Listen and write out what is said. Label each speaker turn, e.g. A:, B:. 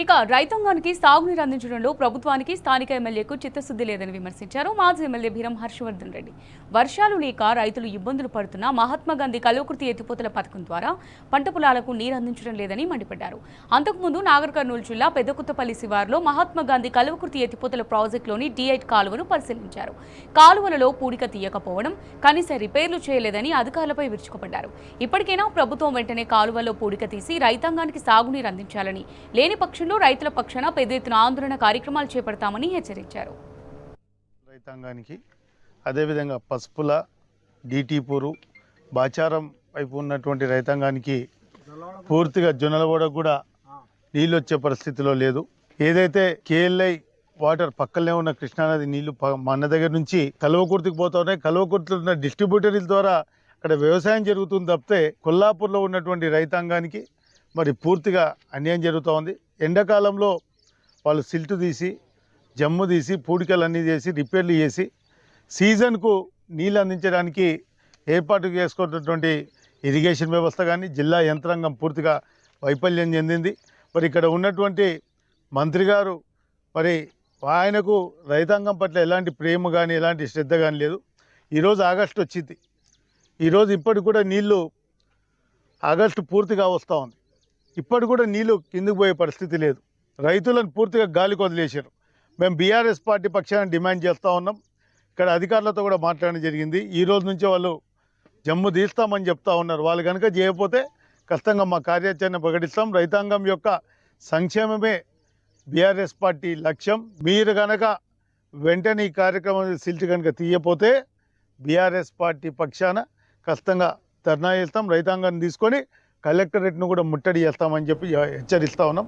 A: ఇక రైతాంగానికి సాగునీరు అందించడంలో ప్రభుత్వానికి స్థానిక ఎమ్మెల్యేకు చిత్తశుద్ధి లేదని విమర్శించారు మాజీ ఎమ్మెల్యే భీరం హర్షవర్ధన్ రెడ్డి. వర్షాలు లేక రైతులు ఇబ్బందులు పడుతున్నా మహాత్మాగాంధీ కల్వకుర్తి ఎత్తిపోతల పథకం ద్వారా పంట పొలాలకు నీరు అందించడం లేదని మండిపడ్డారు. అంతకుముందు నాగర్ కర్నూలు జిల్లా పెద్దకుత్తపల్లి శివారులో మహాత్మాగాంధీ కల్వకుర్తి ఎత్తిపోతల ప్రాజెక్టులోని D8 కాలువను పరిశీలించారు. కాలువలలో పూడిక తీయకపోవడం, కనీస రిపేర్లు చేయలేదని అధికారులపై విరుచుకుపడ్డారు. ఇప్పటికైనా ప్రభుత్వం వెంటనే కాలువలో పూడిక తీసి రైతాంగానికి సాగునీరు అందించాలని, లేని పక్షంలో రైతుల పక్షాన పెద్ద ఎత్తున ఆందోళన కార్యక్రమాలు చేపడతామని హెచ్చరించారు.
B: రైతాంగానికి అదేవిధంగా పసుపుల డీటీపూరు బాచారం వైపు ఉన్నటువంటి రైతాంగానికి పూర్తిగా జొన్నలగూడకు కూడా నీళ్ళు వచ్చే పరిస్థితిలో లేదు. ఏదైతే KLI వాటర్ పక్కనే ఉన్న కృష్ణానది నీళ్లు మన దగ్గర నుంచి కల్వకుర్తికి పోతా ఉన్నాయి. కల్వకుర్తిలో ఉన్న డిస్ట్రిబ్యూటరీల ద్వారా అక్కడ వ్యవసాయం జరుగుతుంది తప్పితే కొల్లాపూర్లో ఉన్నటువంటి రైతాంగానికి మరి పూర్తిగా అన్యాయం జరుగుతూ ఉంది. ఎండాకాలంలో వాళ్ళు సిల్ట్ తీసి జమ్ము తీసి పూడికలు అన్నీ చేసి రిపేర్లు చేసి సీజన్కు నీళ్ళు అందించడానికి ఏర్పాటు చేసుకున్నటువంటి ఇరిగేషన్ వ్యవస్థ కానీ జిల్లా యంత్రాంగం పూర్తిగా వైఫల్యం చెందింది. మరి ఇక్కడ ఉన్నటువంటి మంత్రి గారు మరి ఆయనకు రైతాంగం పట్ల ఎలాంటి ప్రేమ కానీ ఎలాంటి శ్రద్ధ కానీ లేదు. ఈరోజు ఆగస్టు వచ్చింది. ఈరోజు ఇప్పటికి కూడా నీళ్ళు ఆగస్టు పూర్తిగా వస్తూ ఉంది. ఇప్పటి కూడా నీళ్ళు కిందికి పోయే పరిస్థితి లేదు. రైతులను పూర్తిగా గాలికి వదిలేశారు. మేము BRS పార్టీ పక్షాన డిమాండ్ చేస్తూ ఉన్నాం. ఇక్కడ అధికారులతో కూడా మాట్లాడడం జరిగింది. ఈ రోజు నుంచే వాళ్ళు జమ్ము తీస్తామని చెప్తా ఉన్నారు. వాళ్ళు కనుక చేయకపోతే ఖచ్చితంగా మా కార్యాచరణ ప్రకటిస్తాం. రైతాంగం యొక్క సంక్షేమమే BRS పార్టీ లక్ష్యం. మీరు కనుక వెంటనే ఈ కార్యక్రమం సిల్ట్ కనుక తీయపోతే BRS పార్టీ పక్షాన ఖచ్చితంగా ధర్నా చేస్తాం. రైతాంగాన్ని తీసుకొని కలెక్టరేట్ను కూడా ముట్టడి చేస్తామని చెప్పి హెచ్చరిస్తూ ఉన్నాం.